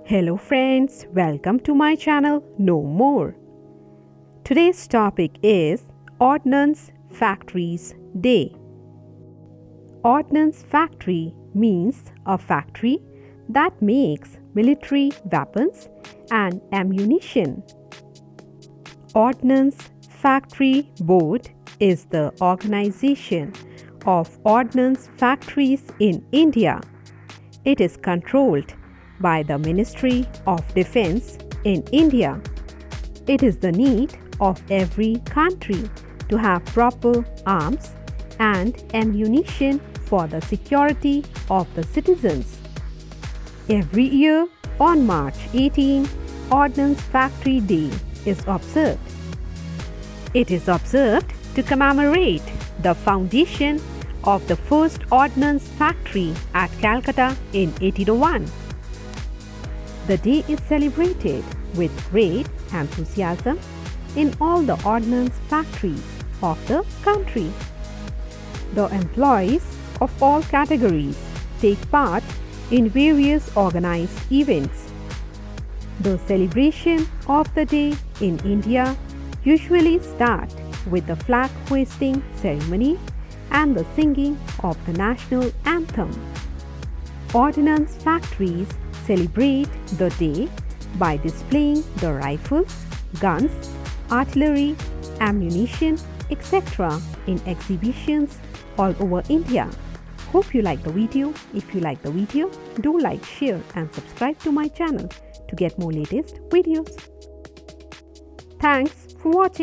Hello friends, welcome to my channel No More. Today's topic is Ordnance Factories Day. Ordnance Factory means a factory that makes military weapons and ammunition. Ordnance Factory Board is the organization of ordnance factories in India. It is controlled by the Ministry of Defense in India. It is the need of every country to have proper arms and ammunition for the security of the citizens. Every year on March 18, Ordnance Factory Day is observed. It is observed to commemorate the foundation of the first ordnance factory at Calcutta in 1801. The day is celebrated with great enthusiasm in all the ordnance factories of the country. The employees of all categories take part in various organized events. The celebration of the day in India usually starts with the flag hoisting ceremony and the singing of the national anthem. Ordnance factories celebrate the day by displaying the rifles, guns, artillery, ammunition, etc. in exhibitions all over India. Hope you like the video. If you like the video, do like, share and subscribe to my channel to get more latest videos. Thanks for watching.